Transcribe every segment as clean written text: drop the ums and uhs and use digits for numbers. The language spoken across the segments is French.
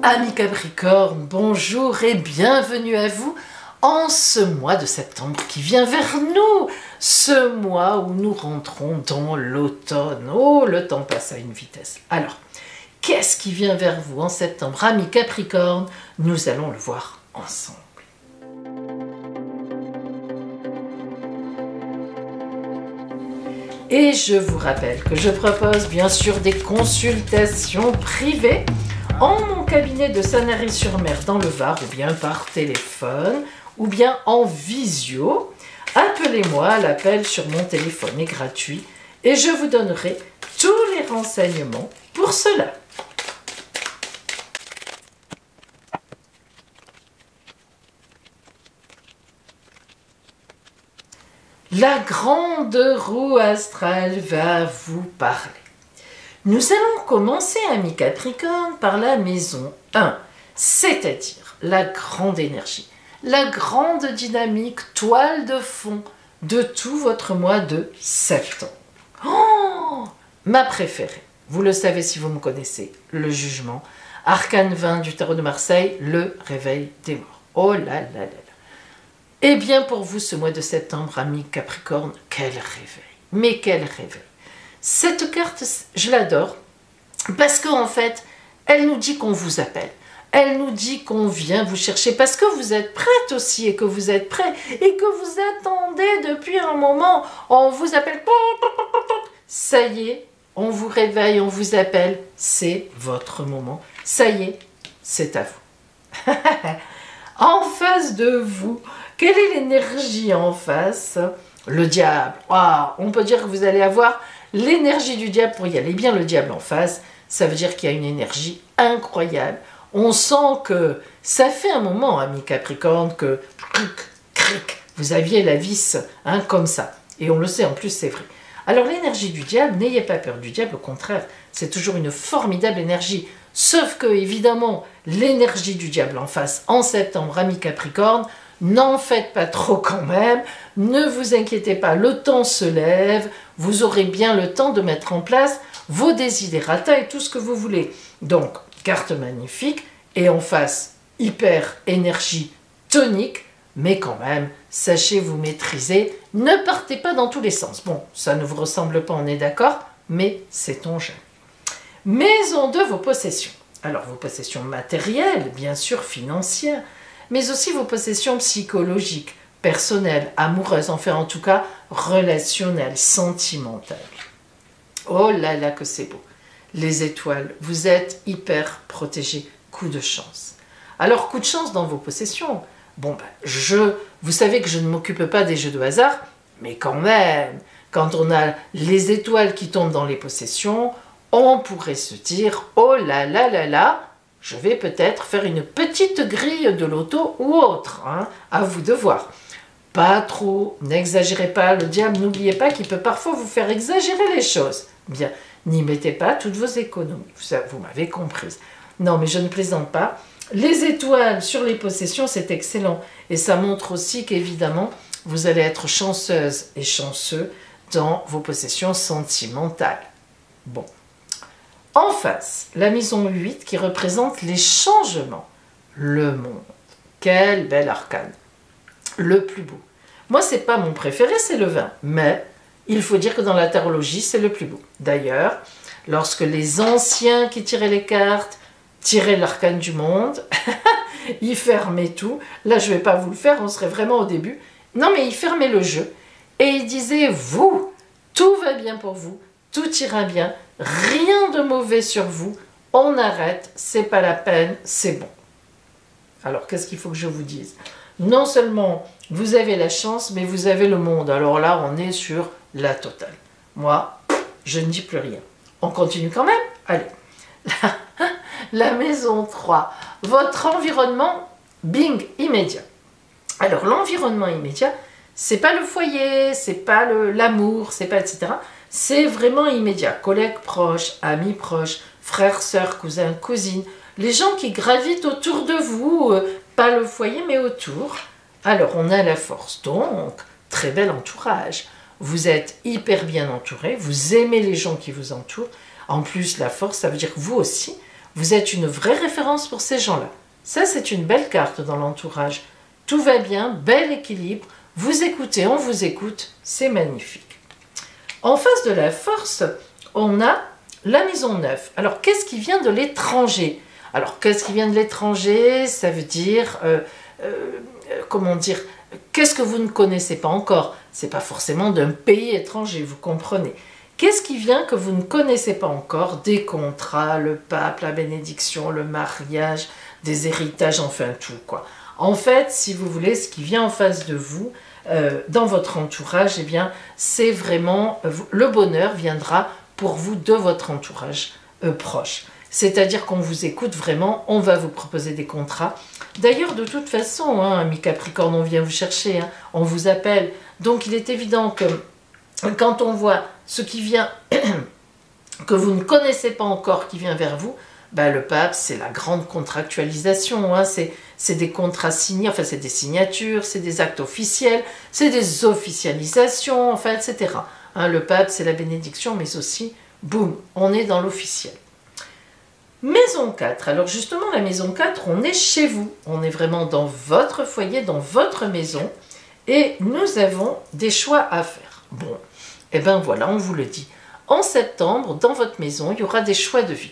Amis Capricorne, bonjour et bienvenue à vous en ce mois de septembre qui vient vers nous, ce mois où nous rentrons dans l'automne. Oh, le temps passe à une vitesse. Alors, qu'est-ce qui vient vers vous en septembre, amis Capricorne? Nous allons le voir ensemble. Et je vous rappelle que je propose bien sûr des consultations privées en mon cabinet de Sanary-sur-Mer dans le Var, ou bien par téléphone, ou bien en visio. Appelez-moi, l'appel sur mon téléphone est gratuit et je vous donnerai tous les renseignements pour cela. La grande roue astrale va vous parler. Nous allons commencer, amis Capricorne, par la maison 1, c'est-à-dire la grande énergie, la grande dynamique, toile de fond de tout votre mois de septembre. Oh, ma préférée, vous le savez si vous me connaissez, le jugement, arcane 20 du tarot de Marseille, le réveil des morts. Oh là là là là. Eh bien pour vous, ce mois de septembre, amis Capricorne, quel réveil, mais quel réveil. Cette carte, je l'adore parce qu'en fait, elle nous dit qu'on vous appelle. Elle nous dit qu'on vient vous chercher parce que vous êtes prête aussi et que vous êtes prêt et que vous attendez depuis un moment. On vous appelle. Ça y est, on vous réveille, on vous appelle. C'est votre moment. Ça y est, c'est à vous. En face de vous, quelle est l'énergie en face? Le diable. Ah, on peut dire que vous allez avoir l'énergie du diable pour y aller. Bien, le diable en face, ça veut dire qu'il y a une énergie incroyable. On sent que ça fait un moment, amis Capricorne, que vous aviez la vis comme ça. Et on le sait, en plus, c'est vrai. Alors, l'énergie du diable, n'ayez pas peur du diable, au contraire, c'est toujours une formidable énergie. Sauf que, évidemment, l'énergie du diable en face, en septembre, amis Capricorne, n'en faites pas trop quand même, ne vous inquiétez pas, le temps se lève, vous aurez bien le temps de mettre en place vos desiderata et tout ce que vous voulez. Donc, carte magnifique, et en face, hyper énergie tonique, mais quand même, sachez vous maîtriser, ne partez pas dans tous les sens. Bon, ça ne vous ressemble pas, on est d'accord, mais sait-on jamais. Maison de vos possessions. Alors, vos possessions matérielles, bien sûr, financières, mais aussi vos possessions psychologiques, personnelles, amoureuses, enfin en tout cas relationnelles, sentimentales. Oh là là que c'est beau. Les étoiles, vous êtes hyper protégés, coup de chance. Alors coup de chance dans vos possessions. Bon vous savez que je ne m'occupe pas des jeux de hasard, mais quand même, quand on a les étoiles qui tombent dans les possessions, on pourrait se dire, oh là là là là, je vais peut-être faire une petite grille de loto ou autre, à vous de voir. Pas trop, n'exagérez pas, le diable, n'oubliez pas qu'il peut parfois vous faire exagérer les choses. Bien, n'y mettez pas toutes vos économies, vous m'avez comprise. Non, mais je ne plaisante pas. Les étoiles sur les possessions, c'est excellent. Et ça montre aussi qu'évidemment, vous allez être chanceuse et chanceux dans vos possessions sentimentales. Bon. En face, la maison 8 qui représente les changements. Le monde. Quel bel arcane. Le plus beau. Moi, ce n'est pas mon préféré, c'est le 20. Mais il faut dire que dans la tarologie, c'est le plus beau. D'ailleurs, lorsque les anciens qui tiraient les cartes tiraient l'arcane du monde, ils fermaient tout. Là, je ne vais pas vous le faire, on serait vraiment au début. Non, mais ils fermaient le jeu. Et ils disaient, vous, tout va bien pour vous. Tout ira bien, rien de mauvais sur vous, on arrête, c'est pas la peine, c'est bon. Alors, qu'est-ce qu'il faut que je vous dise? Non seulement vous avez la chance, mais vous avez le monde. Alors là, on est sur la totale. Moi, je ne dis plus rien. On continue quand même? Allez. La maison 3, votre environnement, bing, immédiat. Alors, l'environnement immédiat, c'est pas le foyer, c'est pas l'amour, c'est pas etc., c'est vraiment immédiat. Collègues proches, amis proches, frères, sœurs, cousins, cousines, les gens qui gravitent autour de vous, pas le foyer mais autour. Alors on a la force, donc très bel entourage. Vous êtes hyper bien entouré, vous aimez les gens qui vous entourent. En plus la force, ça veut dire que vous aussi, Vous êtes une vraie référence pour ces gens-là. Ça, c'est une belle carte dans l'entourage. Tout va bien, bel équilibre. Vous écoutez, on vous écoute, c'est magnifique. En face de la force, on a la maison 9. Alors, qu'est-ce qui vient de l'étranger? Alors, qu'est-ce qui vient de l'étranger? Ça veut dire, comment dire, qu'est-ce que vous ne connaissez pas encore? C'est pas forcément d'un pays étranger, vous comprenez. Qu'est-ce qui vient que vous ne connaissez pas encore? Des contrats, le pape, la bénédiction, le mariage, des héritages, enfin tout, quoi. En fait, si vous voulez, ce qui vient en face de vous, dans votre entourage, eh bien, c'est vraiment, le bonheur viendra pour vous de votre entourage proche. C'est-à-dire qu'on vous écoute vraiment, on va vous proposer des contrats. D'ailleurs, de toute façon, hein, ami Capricorne, on vient vous chercher, hein, on vous appelle. Donc, il est évident que quand on voit ce qui vient, que vous ne connaissez pas encore, qui vient vers vous, ben, le pape, c'est la grande contractualisation, hein, c'est des contrats signés, enfin c'est des signatures, c'est des actes officiels, c'est des officialisations, enfin, etc. Hein, le pape, c'est la bénédiction, mais aussi, boum, on est dans l'officiel. Maison 4, alors justement la maison 4, on est chez vous, on est vraiment dans votre foyer, dans votre maison, et nous avons des choix à faire. Bon, et bien voilà, on vous le dit. En septembre, dans votre maison, il y aura des choix de vie.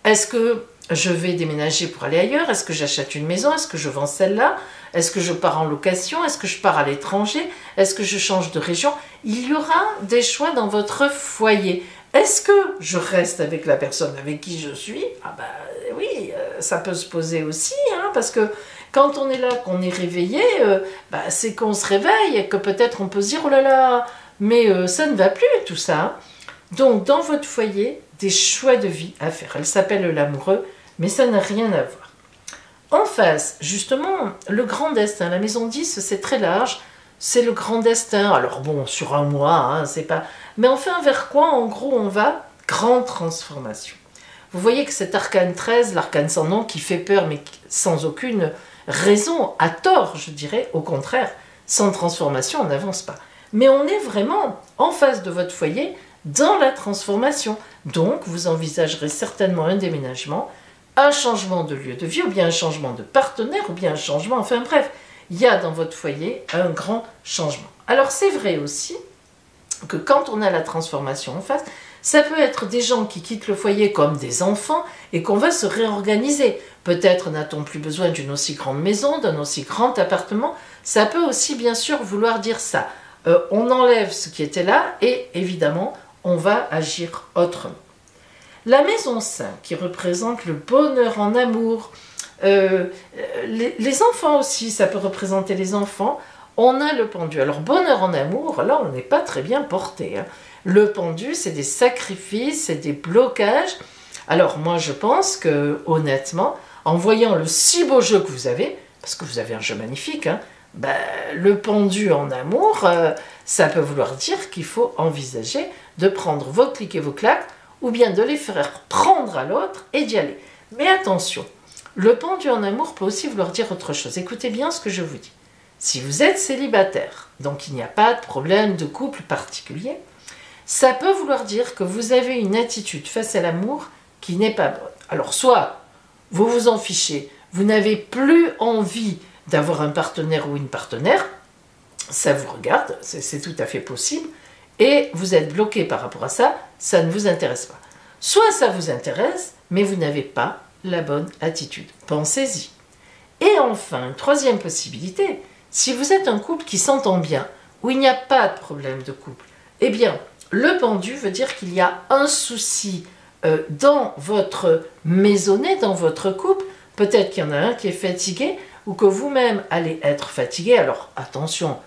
Est-ce que je vais déménager pour aller ailleurs? Est-ce que j'achète une maison? Est-ce que je vends celle-là? Est-ce que je pars en location? Est-ce que je pars à l'étranger? Est-ce que je change de région? Il y aura des choix dans votre foyer. Est-ce que je reste avec la personne avec qui je suis? Ah ben oui, ça peut se poser aussi, hein, parce que quand on est là, qu'on est réveillé, c'est qu'on se réveille et que peut-être on peut se dire « Oh là là, mais ça ne va plus tout ça. Hein. » Donc dans votre foyer, des choix de vie à faire. Elle s'appelle l'amoureux, mais ça n'a rien à voir. En face, justement, le grand destin, la maison 10, c'est très large, c'est le grand destin. Alors bon, sur un mois, hein, c'est pas... Mais enfin, vers quoi, en gros, on va? Grande transformation. Vous voyez que cet arcane 13, l'arcane sans nom, qui fait peur, mais sans aucune raison, à tort, je dirais, au contraire, sans transformation, on n'avance pas. Mais on est vraiment en face de votre foyer, dans la transformation. Donc, vous envisagerez certainement un déménagement, un changement de lieu de vie, ou bien un changement de partenaire, ou bien un changement, enfin bref, il y a dans votre foyer un grand changement. Alors, c'est vrai aussi que quand on a la transformation en face, ça peut être des gens qui quittent le foyer comme des enfants et qu'on va se réorganiser. Peut-être n'a-t-on plus besoin d'une aussi grande maison, d'un aussi grand appartement. Ça peut aussi, bien sûr, vouloir dire ça. On enlève ce qui était là et, évidemment, on va agir autrement. La maison 5, qui représente le bonheur en amour, les enfants aussi, ça peut représenter les enfants. On a le pendu. Alors, bonheur en amour, là, on n'est pas très bien porté. Hein. Le pendu, c'est des sacrifices, c'est des blocages. Alors, moi, je pense que, honnêtement, en voyant le si beau jeu que vous avez, parce que vous avez un jeu magnifique, hein, le pendu en amour, ça peut vouloir dire qu'il faut envisager de prendre vos clics et vos claques, ou bien de les faire prendre à l'autre et d'y aller. Mais attention, le pendu en amour peut aussi vouloir dire autre chose. Écoutez bien ce que je vous dis. Si vous êtes célibataire, donc il n'y a pas de problème de couple particulier, ça peut vouloir dire que vous avez une attitude face à l'amour qui n'est pas bonne. Alors soit vous vous en fichez, vous n'avez plus envie d'avoir un partenaire ou une partenaire, ça vous regarde, c'est tout à fait possible, et vous êtes bloqué par rapport à ça, ça ne vous intéresse pas. Soit ça vous intéresse, mais vous n'avez pas la bonne attitude. Pensez-y. Et enfin, une troisième possibilité, si vous êtes un couple qui s'entend bien, où il n'y a pas de problème de couple, eh bien, le pendu veut dire qu'il y a un souci dans votre maisonnée, dans votre couple. Peut-être qu'il y en a un qui est fatigué, ou que vous-même allez être fatigué. Alors, attention,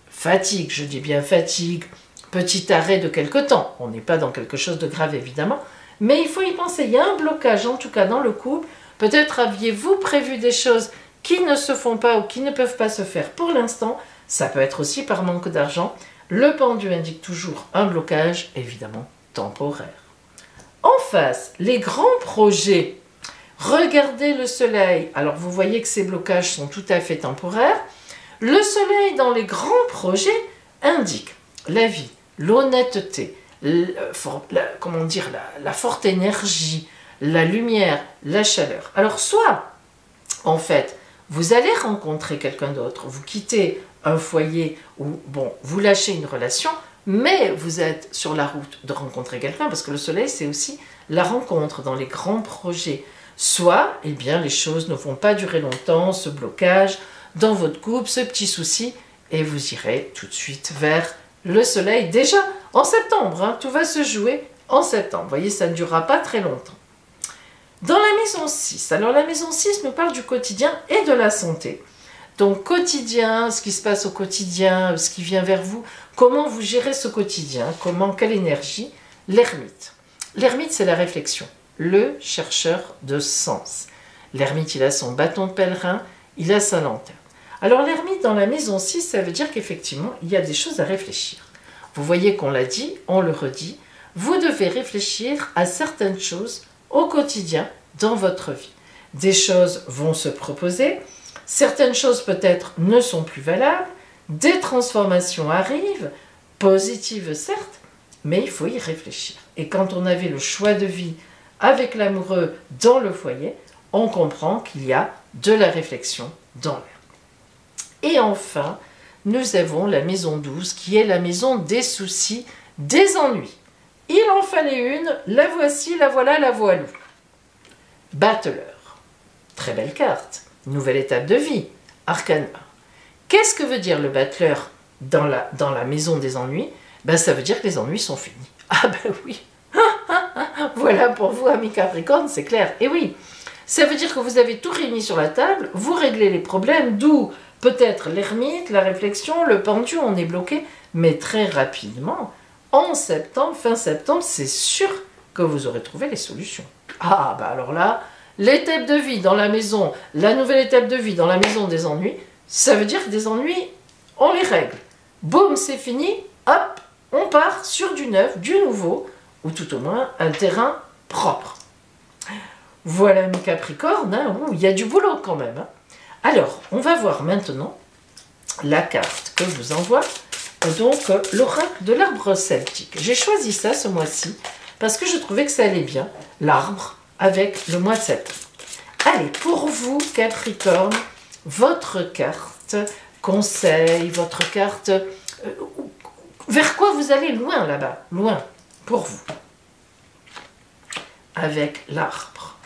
fatigue, je dis bien fatigue, petit arrêt de quelque temps. On n'est pas dans quelque chose de grave, évidemment, mais il faut y penser. Il y a un blocage, en tout cas, dans le couple. Peut-être aviez-vous prévu des choses qui ne se font pas ou qui ne peuvent pas se faire pour l'instant. Ça peut être aussi par manque d'argent. Le pendu indique toujours un blocage, évidemment, temporaire. En face, les grands projets. Regardez le soleil. Alors, vous voyez que ces blocages sont tout à fait temporaires. Le soleil dans les grands projets indique la vie, l'honnêteté, la forte énergie, la lumière, la chaleur. Alors soit, en fait, vous allez rencontrer quelqu'un d'autre, vous quittez un foyer où, bon, vous lâchez une relation, mais vous êtes sur la route de rencontrer quelqu'un, parce que le soleil, c'est aussi la rencontre dans les grands projets. Soit, eh bien, les choses ne vont pas durer longtemps, ce blocage dans votre couple, ce petit souci, et vous irez tout de suite vers le soleil. Déjà en septembre, hein, tout va se jouer en septembre. Vous voyez, ça ne durera pas très longtemps. Dans la maison 6, alors la maison 6 nous parle du quotidien et de la santé. Donc quotidien, ce qui se passe au quotidien, ce qui vient vers vous, comment vous gérez ce quotidien, quelle énergie. L'ermite. L'ermite, c'est la réflexion, le chercheur de sens. L'ermite, il a son bâton de pèlerin, il a sa lanterne. Alors l'ermite dans la maison 6, ça veut dire qu'effectivement, il y a des choses à réfléchir. Vous voyez qu'on l'a dit, on le redit, vous devez réfléchir à certaines choses au quotidien dans votre vie. Des choses vont se proposer, certaines choses peut-être ne sont plus valables, des transformations arrivent, positives certes, mais il faut y réfléchir. Et quand on avait le choix de vie avec l'amoureux dans le foyer, on comprend qu'il y a de la réflexion dans l'air. Et enfin, nous avons la maison 12 qui est la maison des soucis, des ennuis. Il en fallait une, la voici, la voilà, la voilou. Battleur, très belle carte, nouvelle étape de vie, arcane 1. Qu'est-ce que veut dire le battleur dans la maison des ennuis? Ben, ça veut dire que les ennuis sont finis. Ah ben oui, voilà pour vous, amis Capricorne, c'est clair. Et oui, ça veut dire que vous avez tout réuni sur la table, vous réglez les problèmes, d'où peut-être l'ermite, la réflexion, le pendu, on est bloqué, mais très rapidement, en septembre, fin septembre, c'est sûr que vous aurez trouvé les solutions. Ah bah alors là, l'étape de vie dans la maison, la nouvelle étape de vie dans la maison des ennuis, ça veut dire que des ennuis, on les règle. Boum, c'est fini, hop, on part sur du neuf, du nouveau, ou tout au moins un terrain propre. Voilà mes Capricornes, hein, il y a du boulot quand même. Hein. Alors, on va voir maintenant la carte que je vous envoie, donc l'oracle de l'arbre celtique. J'ai choisi ça ce mois-ci parce que je trouvais que ça allait bien, l'arbre, avec le mois de septembre. Allez, pour vous, Capricorne, votre carte conseil, votre carte... vers quoi vous allez loin là-bas, loin, pour vous, avec l'arbre.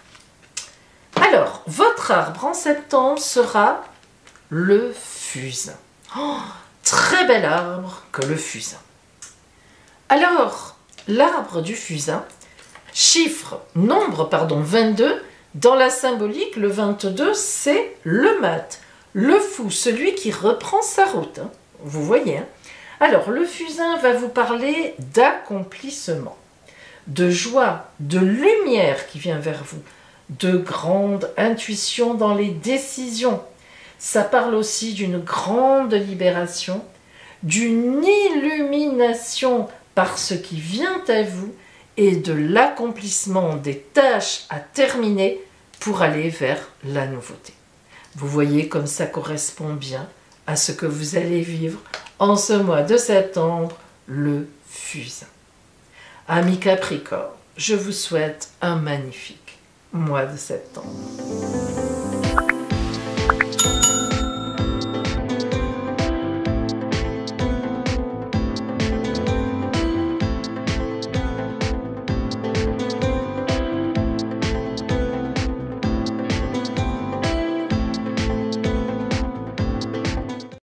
Alors, votre arbre en septembre sera le fusain. Oh, très bel arbre que le fusain. Alors, l'arbre du fusain, nombre 22, dans la symbolique, le 22, c'est le mat, le fou, celui qui reprend sa route. Hein. Vous voyez, hein. Alors, le fusain va vous parler d'accomplissement, de joie, de lumière qui vient vers vous, de grande intuition dans les décisions. Ça parle aussi d'une grande libération, d'une illumination par ce qui vient à vous et de l'accomplissement des tâches à terminer pour aller vers la nouveauté. Vous voyez comme ça correspond bien à ce que vous allez vivre en ce mois de septembre, le fusain. Amis Capricorne, je vous souhaite un magnifique mois de septembre.